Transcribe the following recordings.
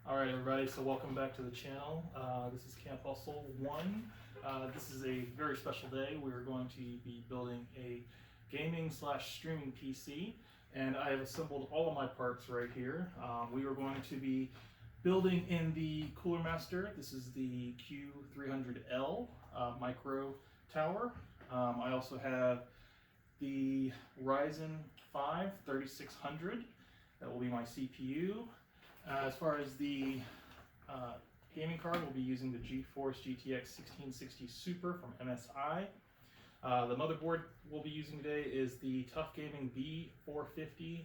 Alright everybody, so welcome back to the channel. This is Camp Hustle 1. This is a very special day. We're going to be building a gaming slash streaming PC, and I have assembled all of my parts right here. We are going to be building in the Cooler Master. This is the Q300L micro tower. I also have the Ryzen 5 3600. That will be my CPU. As far as the gaming card, we'll be using the GeForce GTX 1660 Super from MSI. The motherboard we'll be using today is the Tough Gaming B450M+.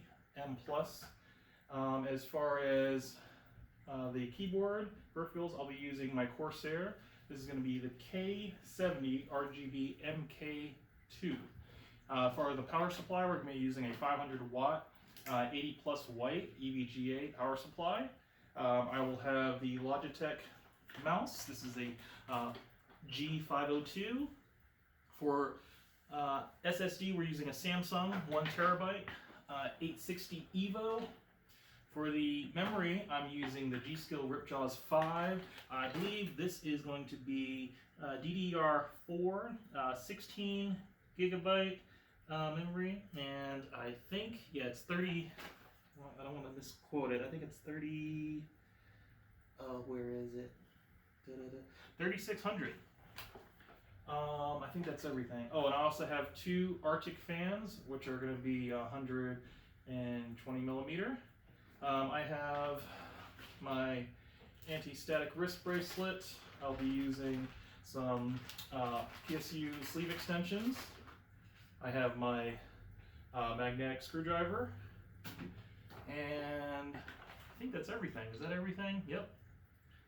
As far as the keyboard peripherals, I'll be using my Corsair. This is going to be the K70 RGB MK2. For the power supply, we're going to be using a 500 watt 80 plus white EVGA power supply. I will have the Logitech mouse. This is a G502. For SSD, we're using a Samsung 1 terabyte 860 EVO. For the memory, I'm using the g.skill Ripjaws 5. I believe this is going to be DDR4 16 gigabyte memory, and I think, yeah, it's 30, well, I don't want to misquote it, I think it's 30, where is it, 3600. I think that's everything. Oh, and I also have two Arctic fans, which are going to be 120 millimeter. I have my anti-static wrist bracelet. I'll be using some PSU sleeve extensions. I have my magnetic screwdriver, and I think that's everything. Is that everything? Yep.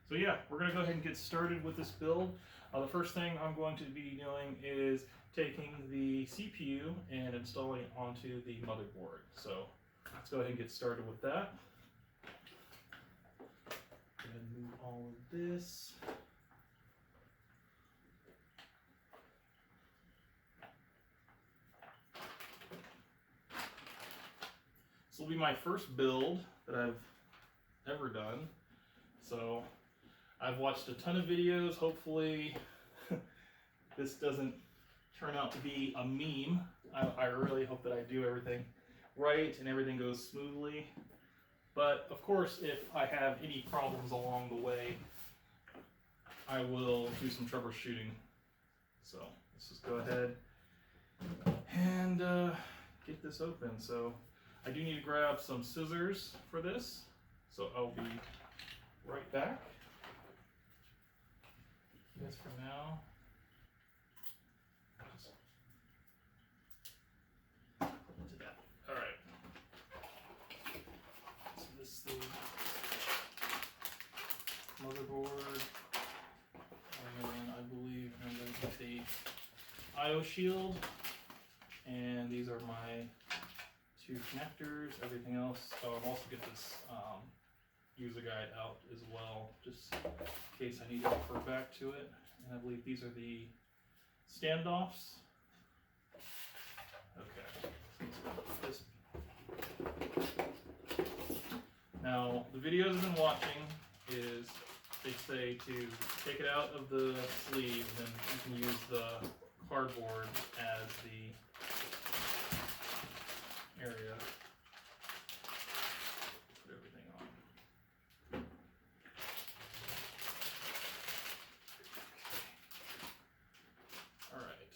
So yeah, we're going to go ahead and get started with this build. The first thing I'm going to be doing is taking the CPU and installing it onto the motherboard. So let's go ahead and get started with that. Go ahead and move all of this. This will be my first build that I've ever done. So I've watched a ton of videos. Hopefully this doesn't turn out to be a meme. I really hope that I do everything right and everything goes smoothly. But of course, if I have any problems along the way, I will do some troubleshooting. So let's just go ahead and get this open. So I do need to grab some scissors for this, so I'll be right back. Yes, for now. Just put into that. All right. So this is the motherboard, and I believe I'm going to get the I/O shield, and these are my two connectors. Everything else. Oh, I'll also get this user guide out as well, just in case I need to refer back to it. And I believe these are the standoffs. Okay, so let's put this. Now, the videos I've been watching is they say to take it out of the sleeve, and you can use the cardboard as the area. Put everything on. All right.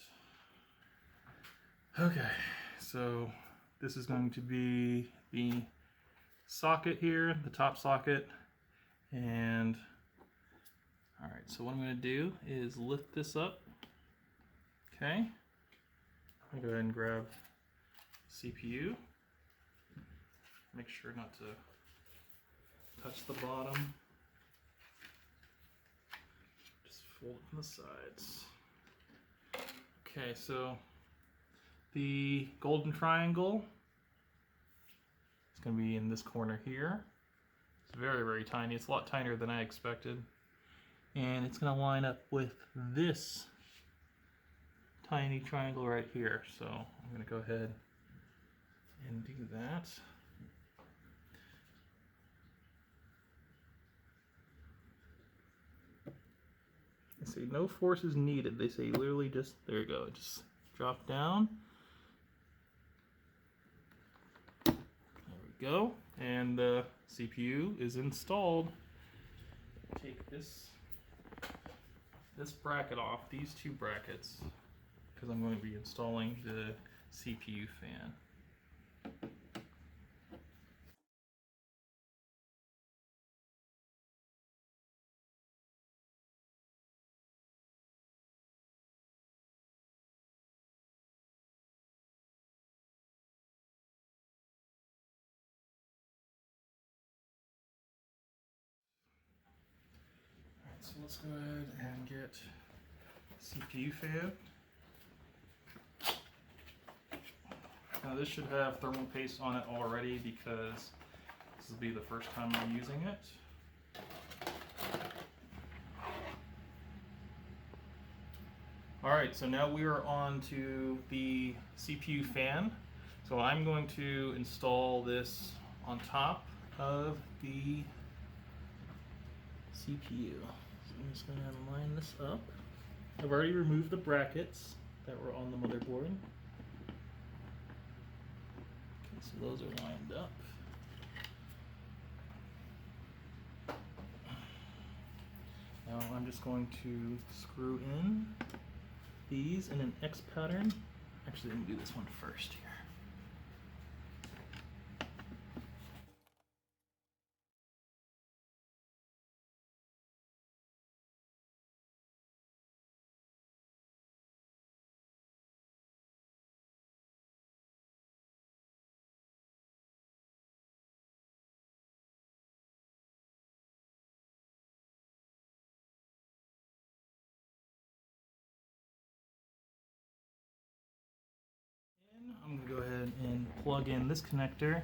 Okay, so this is going to be the socket here, the top socket, and all right, so what I'm going to do is lift this up. Okay, I'm going to go ahead and grab CPU. Make sure not to touch the bottom. Just fold it from the sides. Okay, so the golden triangle is going to be in this corner here. It's very, very tiny. It's a lot tinier than I expected. And it's going to line up with this tiny triangle right here. So I'm going to go ahead and do that. They say no force is needed. They say literally just, there you go, just drop down. There we go. And the CPU is installed. Take this bracket off, these two brackets, because I'm going to be installing the CPU fan. So let's go ahead and get CPU fan. Now this should have thermal paste on it already because this will be the first time I'm using it. Alright, so now we are on to the CPU fan. So I'm going to install this on top of the CPU. So I'm just going to line this up. I've already removed the brackets that were on the motherboard. Okay, so those are lined up. Now I'm just going to screw in these in an X pattern. Actually, let me do this one first here. I'm going to go ahead and plug in this connector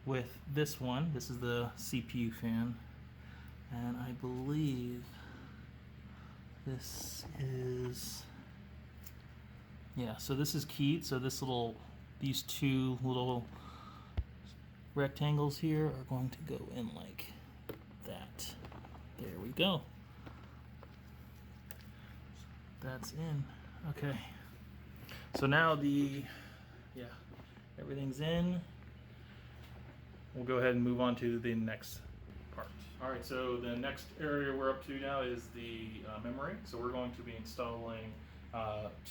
with this one. This is the CPU fan, and I believe this is, yeah, so this is keyed. So these two little rectangles here are going to go in like that. There we go. That's in. Okay. So now everything's in. We'll go ahead and move on to the next part. All right, so the next area we're up to now is the memory. So we're going to be installing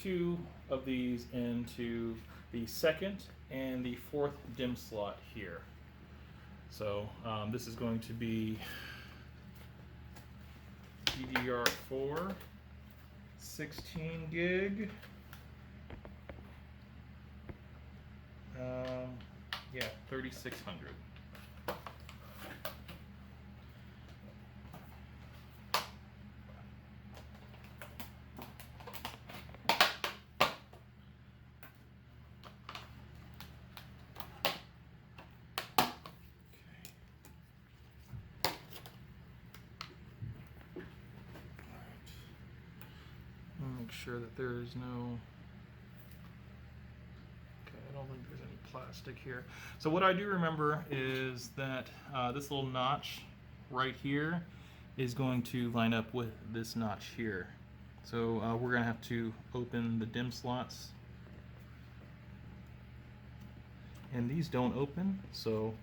two of these into the second and the fourth DIMM slot here. So this is going to be DDR4, 16 gig. Yeah, 3600. Make sure that there is no, I don't think there's any plastic here. So what I do remember is that this little notch right here is going to line up with this notch here. So we're going to have to open the DIMM slots. And these don't open, so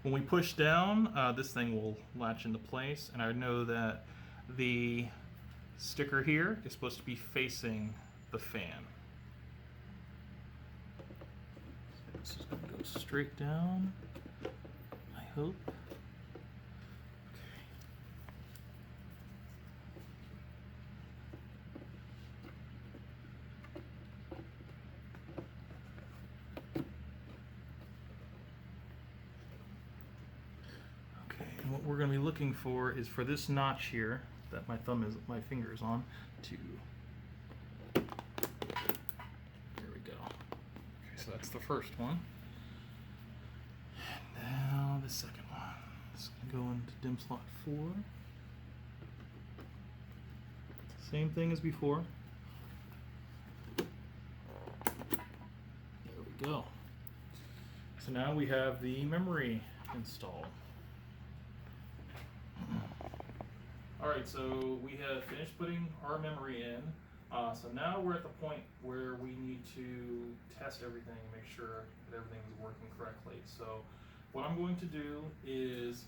when we push down, this thing will latch into place. And I know that the sticker here is supposed to be facing the fan. This is going to go straight down, I hope. Okay, and what we're going to be looking for is for this notch here that my finger is on to, there we go. Okay, so that's the first one. And now the second one. This is going to go into DIMM slot 4. Same thing as before. There we go. So now we have the memory installed. Alright, so we have finished putting our memory in. So now we're at the point where we need to test everything and make sure that everything is working correctly. So what I'm going to do is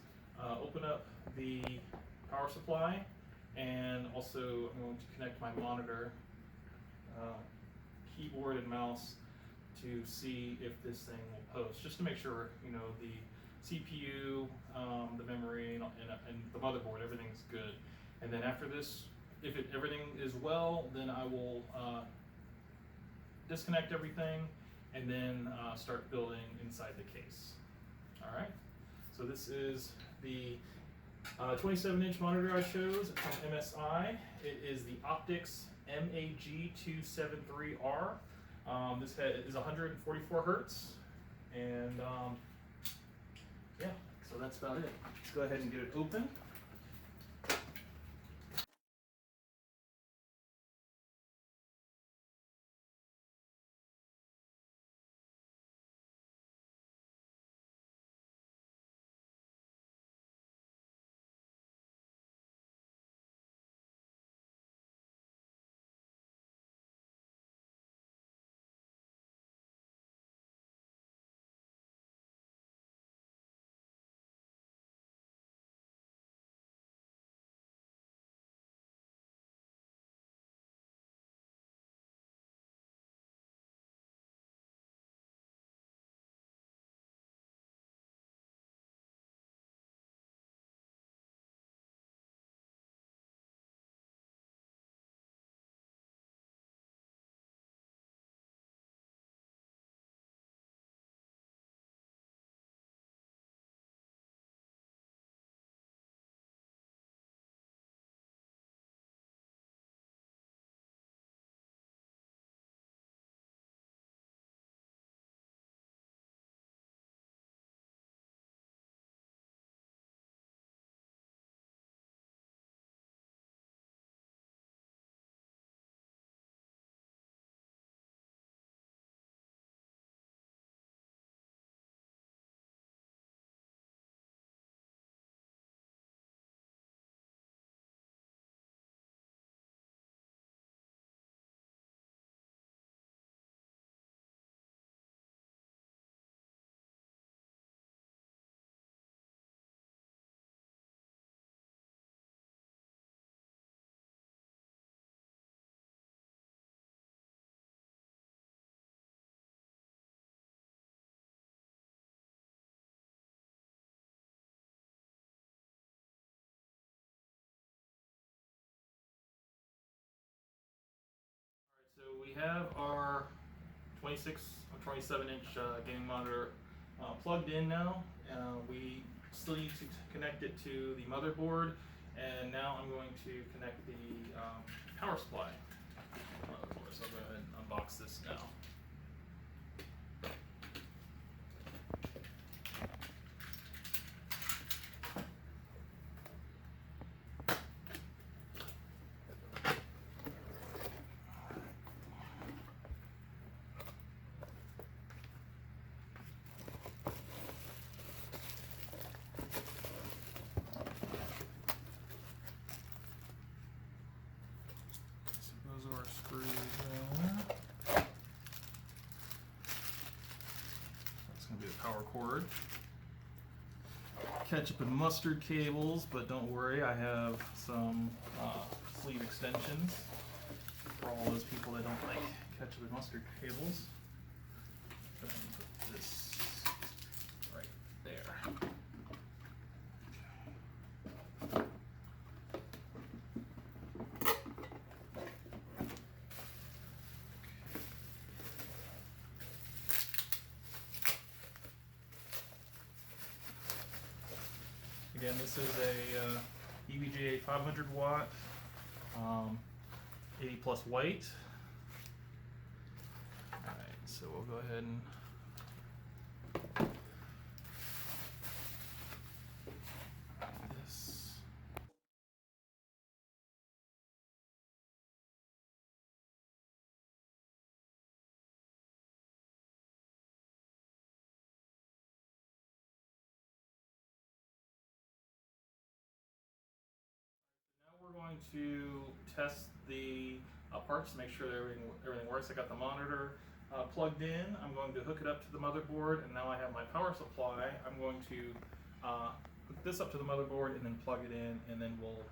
open up the power supply, and also I'm going to connect my monitor, keyboard and mouse to see if this thing will post, just to make sure, you know, the CPU, the memory, and the motherboard, everything's good. And then after this, if everything is well, then I will disconnect everything and then start building inside the case. All right, so this is the 27-inch monitor I chose from MSI. It is the Optics MAG273R. This is 144 hertz, and yeah, so that's about it. Let's go ahead and get it open. So we have our 26 or 27-inch gaming monitor plugged in now. We still need to connect it to the motherboard, and now I'm going to connect the power supply. So I'll go ahead and unbox this now. Those are our screws there. That's going to be the power cord. Ketchup and mustard cables, but don't worry, I have some sleeve extensions for all those people that don't like ketchup and mustard cables. Go ahead and put this right there. Again, this is a EVGA 500 watt, 80 plus white. Alright, so we'll go ahead and this. going to test the parts to make sure that everything works. I got the monitor plugged in. I'm going to hook it up to the motherboard, and now I have my power supply. I'm going to hook this up to the motherboard and then plug it in, and then we'll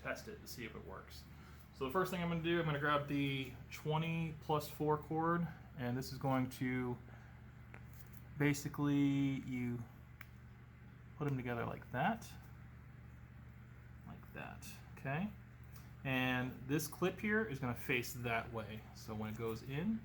test it to see if it works. So the first thing I'm going to do, I'm going to grab the 20+4 cord, and this is going to basically, you put them together like that, okay? And this clip here is going to face that way, so when it goes in,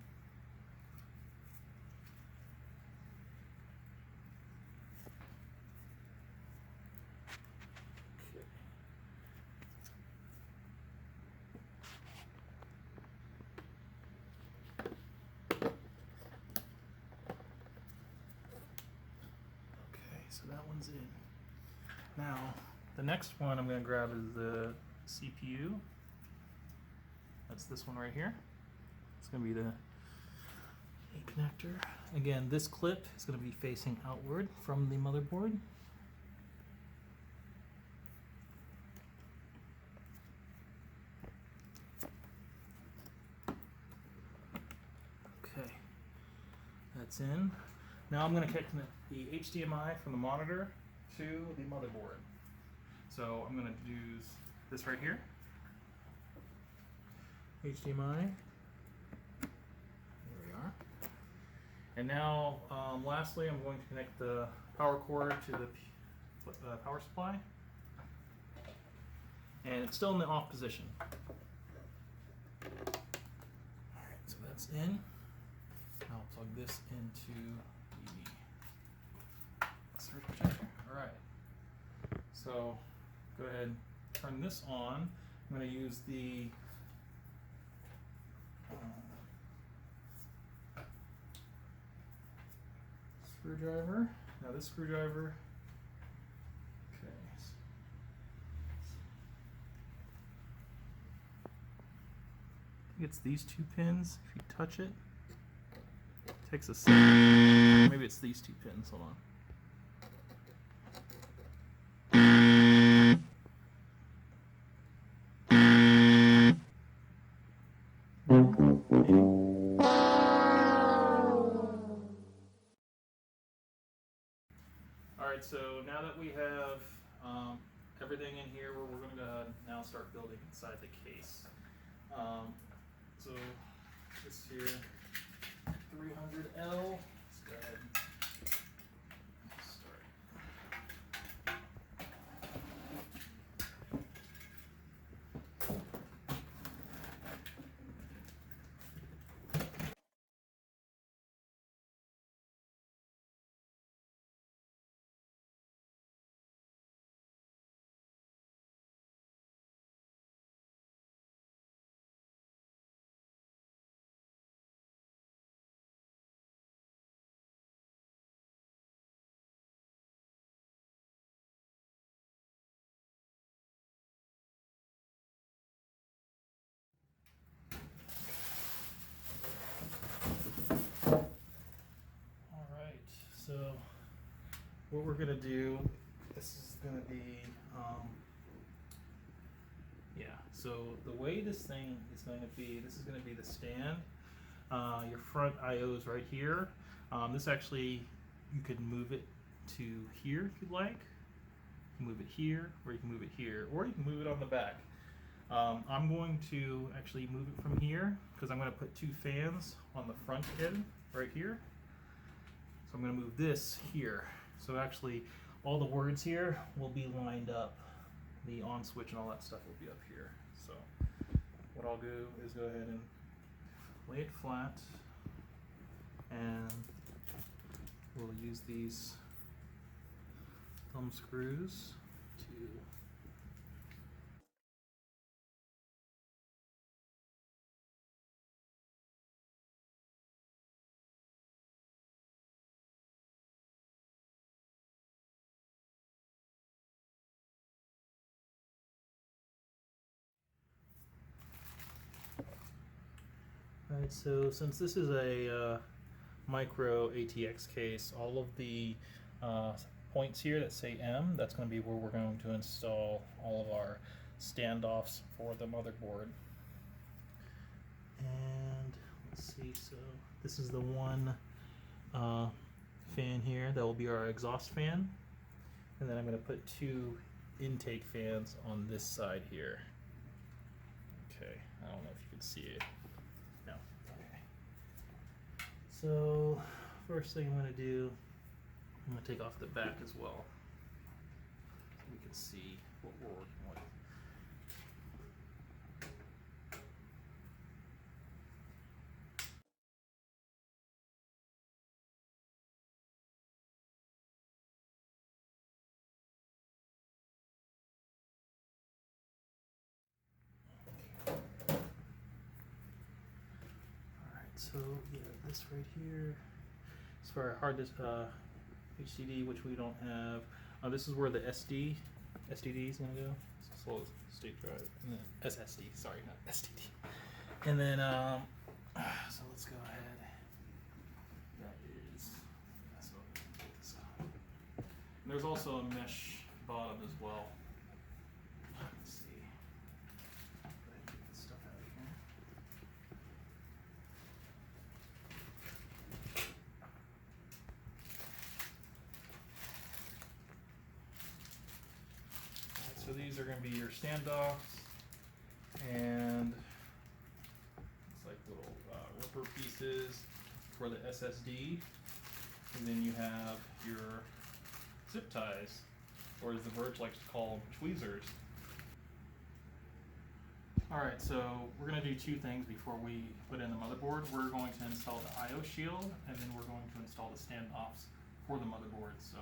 so that one's in. Now, the next one I'm going to grab is the CPU. That's this one right here. It's going to be the A connector. Again, this clip is going to be facing outward from the motherboard. Okay, that's in. Now I'm going to connect the HDMI from the monitor to the motherboard. So I'm going to use this right here. HDMI. There we are. And now, lastly, I'm going to connect the power cord to the power supply. And it's still in the off position. Alright, so that's in. I'll plug this into the surge protector. Alright. So go ahead and turn this on. I'm going to use the screwdriver. Now this screwdriver, okay. I think it's these two pins. If you touch it, it takes a second. Maybe it's these two pins. Hold on. Alright, so now that we have everything in here, we're going to now start building inside the case. So this here, 300L, let's go ahead and start. So what we're going to do, this is going to be, so the way this thing is going to be, this is going to be the stand. Your front I/O is right here. This actually, you could move it to here if you'd like. You can move it here, or you can move it here, or you can move it on the back. I'm going to actually move it from here, because I'm going to put two fans on the front end right here. I'm going to move this here. So actually all the words here will be lined up. The on switch and all that stuff will be up here. So what I'll do is go ahead and lay it flat, and we'll use these thumb screws to Alright, so since this is a micro ATX case, all of the points here that say M. That's going to be where we're going to install all of our standoffs for the motherboard. And let's see, so this is the one fan here that will be our exhaust fan. And then I'm going to put 2 intake fans on this side here. Okay, I don't know if you can see it. No. Okay. So first thing I'm going to do, I'm going to take off the back as well, so we can see what we're working with. So yeah, this right here is for our hard disk HDD, which we don't have. This is where the SDD is gonna go. Solid state drive, and then SSD. Sorry, not SDD. And then so let's go ahead. That is. So take this out. And there's also a mesh bottom as well. Let's see. Go ahead and get this stuff out of here. So these are going to be your standoffs, and it's like little rubber pieces for the SSD, and then you have your zip ties, or as the Verge likes to call them, tweezers. Alright, so we're going to do 2 things before we put in the motherboard. We're going to install the I/O shield, and then we're going to install the standoffs for the motherboard, so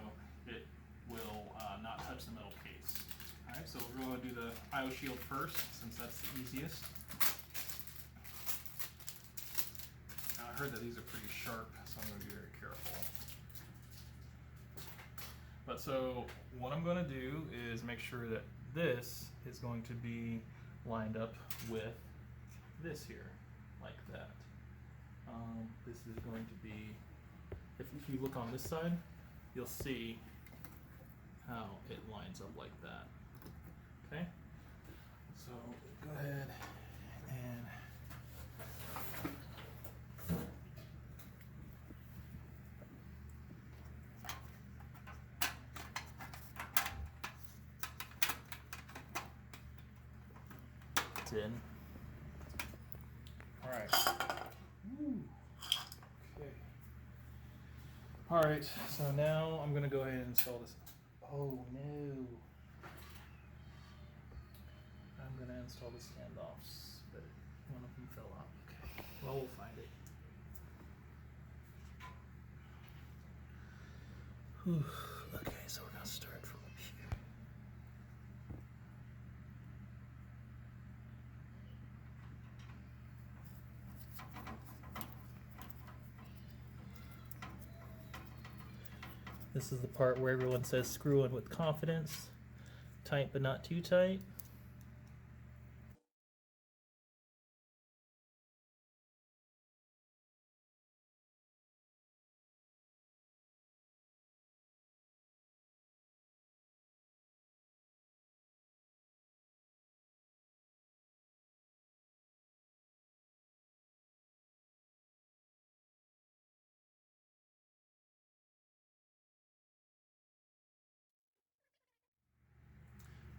it will not touch the metal case. Alright, so we're going to do the I/O shield first, since that's the easiest. Now, I heard that these are pretty sharp, so I'm going to be very careful. But so, what I'm going to do is make sure that this is going to be lined up with this here, like that. This is going to be, if you look on this side, you'll see how it lines up like that. Okay, so go ahead and it's in. All right. Okay. All right. So now I'm gonna go ahead and install this. Oh no. I'm gonna install the standoffs, but one of them fell out. Okay, well, we'll find it. Whew. Okay, so we're gonna start from up here. This is the part where everyone says screw in with confidence. Tight but not too tight.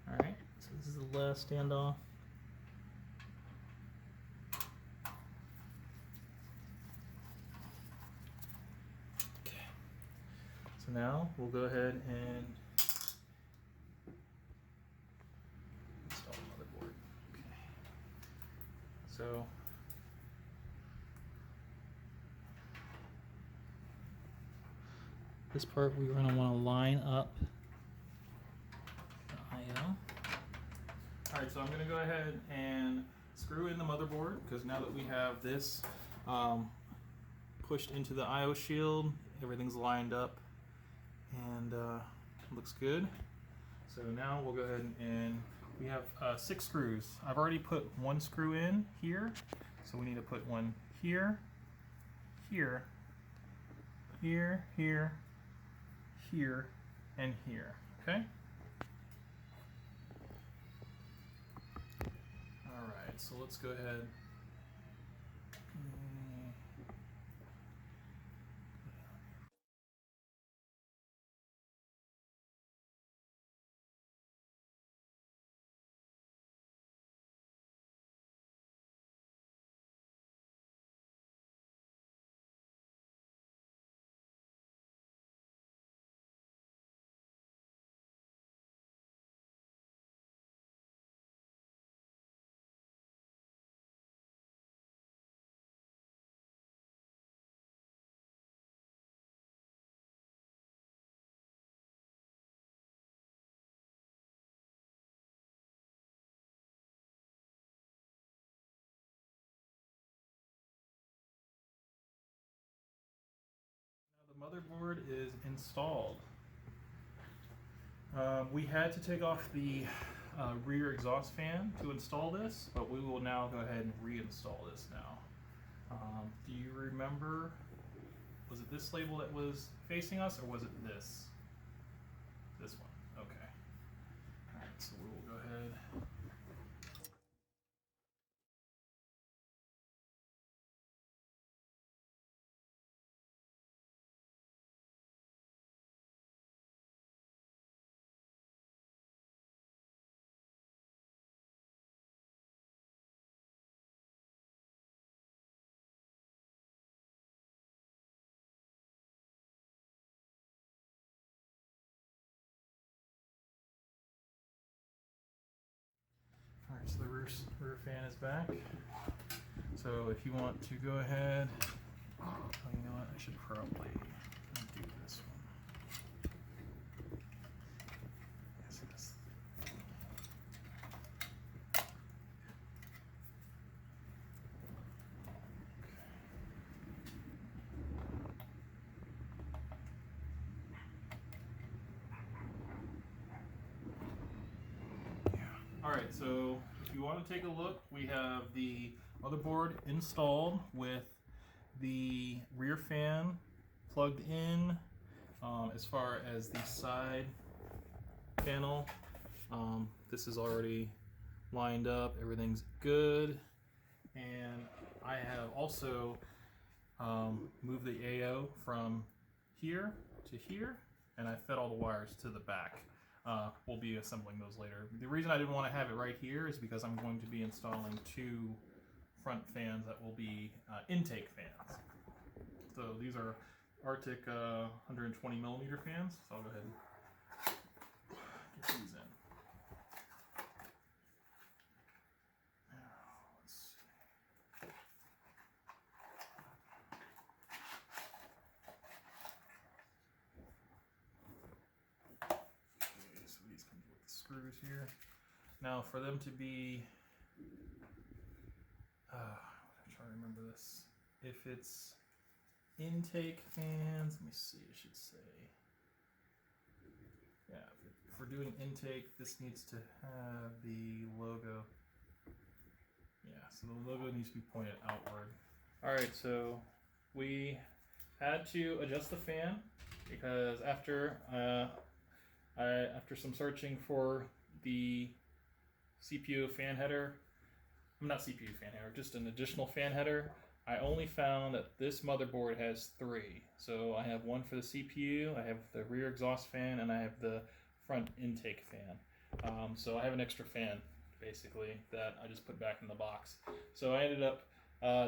Alright, so this is the last standoff. Okay. So now we'll go ahead and install the motherboard. Okay. So this part we're going to want to line up the I/O. Alright, so I'm going to go ahead and screw in the motherboard, because now that we have this pushed into the I/O shield, everything's lined up and looks good. So now we'll go ahead and we have 6 screws. I've already put 1 screw in here, so we need to put one here, here, here, here, here, and here. Okay. All right. So let's go ahead. Now the motherboard is installed. We had to take off the rear exhaust fan to install this, but we will now go ahead and reinstall this now. Do you remember, was it this label that was facing us, or was it this? This one, okay. All right, so we will go ahead. All right, so the rear fan is back. So if you want to go ahead, oh, you know what, I should probably do this one. Yes, yes. All right, so if you want to take a look, we have the motherboard installed with the rear fan plugged in. As far as the side panel, this is already lined up, everything's good. And I have also moved the AO from here to here, and I fed all the wires to the back. We'll be assembling those later. The reason I didn't want to have it right here is because I'm going to be installing two front fans that will be intake fans. So these are Arctic 120 millimeter fans. So I'll go ahead and get these in. Now, let's see. Okay, so these come with the screws here. Now for them to be, I'm trying to remember this. If it's intake fans, let me see, I should say. Yeah, if we're doing intake, this needs to have the logo. Yeah, so the logo needs to be pointed outward. All right, so we had to adjust the fan because after some searching for the CPU fan header, not CPU fan header, just an additional fan header, I only found that this motherboard has three. So I have one for the CPU, I have the rear exhaust fan, and I have the front intake fan. So I have an extra fan, basically, that I just put back in the box. So I ended up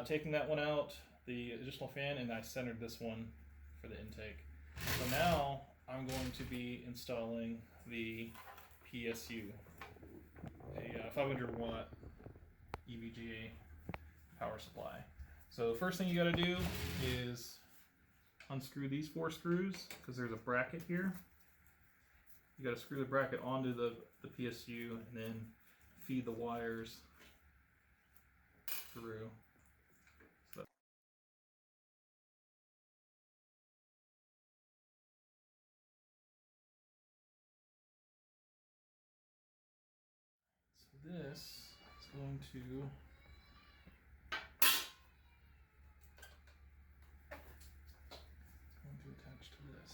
taking that one out, the additional fan, and I centered this one for the intake. So now I'm going to be installing the PSU, a 500 watt EVGA power supply. So the first thing you got to do is unscrew these 4 screws because there's a bracket here. You got to screw the bracket onto the PSU and then feed the wires through. So this is going to attach to this.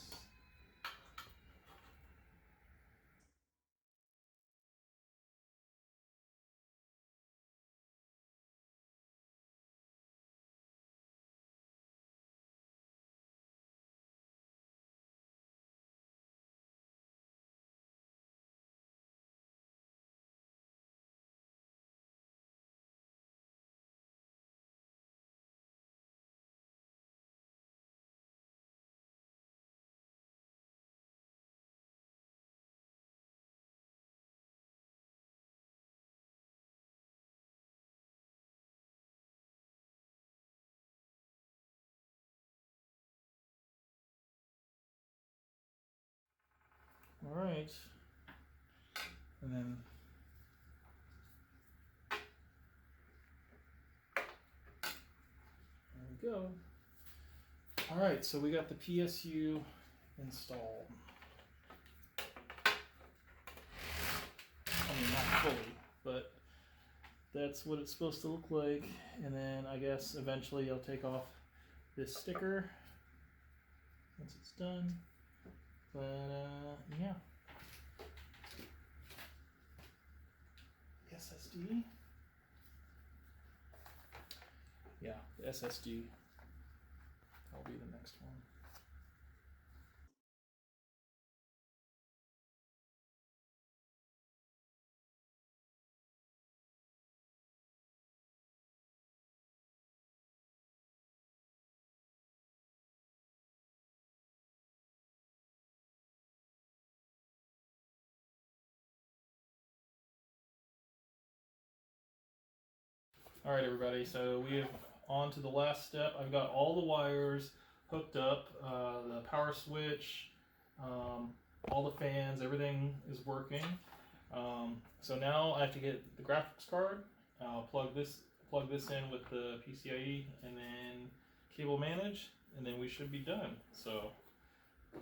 All right. And then there we go. All right, so we got the PSU installed. I mean, not fully, but that's what it's supposed to look like. And then I guess eventually I'll take off this sticker once it's done. But yeah. SSD. Yeah, the SSD. That'll be the next one. All right, everybody, so we have on to the last step. I've got all the wires hooked up, the power switch, all the fans, everything is working. So now I have to get the graphics card, plug this in with the PCIe, and then cable manage, and then we should be done. So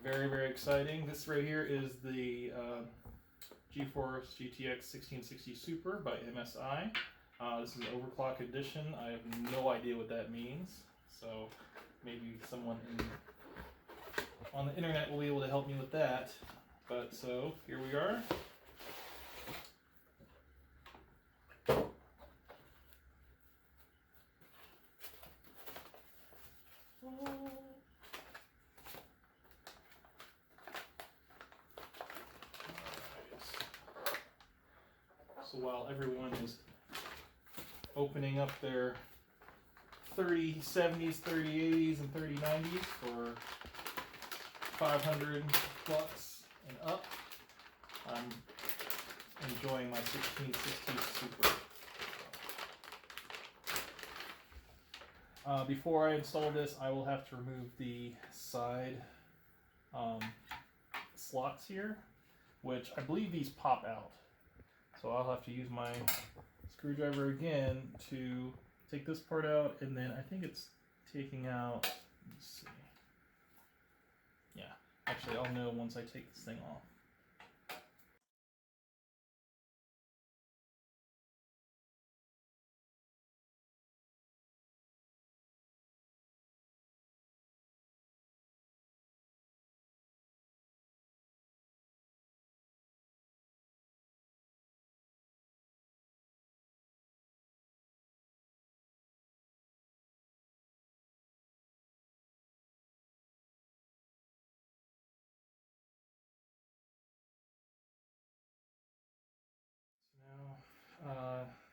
very, very exciting. This right here is the GeForce GTX 1660 Super by MSI. This is an overclock edition. I have no idea what that means, so maybe someone on the internet will be able to help me with that. But so here we are. So while everyone is opening up their 3070s, 3080s, and 3090s for 500 plus and up, I'm enjoying my 1660 Super. Before I install this, I will have to remove the side slots here, which I believe these pop out. So I'll have to use my screwdriver again to take this part out, and then I think it's taking out, let's see. Yeah, actually I'll know once I take this thing off.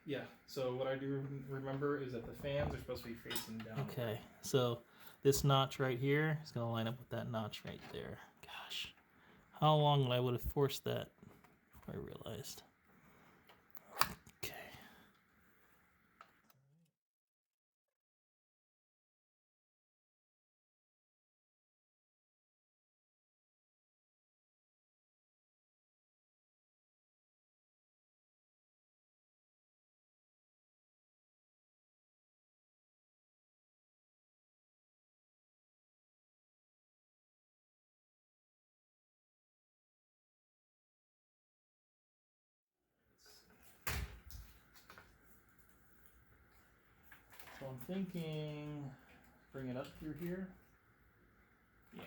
Yeah, so what I do remember is that the fans are supposed to be facing down. Okay, so this notch right here is going to line up with that notch right there. Gosh, how long I would have forced that before I realized. Okay. So I'm thinking, bring it up through here. Yeah.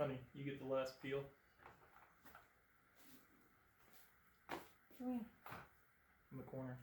Honey, you get the last peel. Come here. In the corner.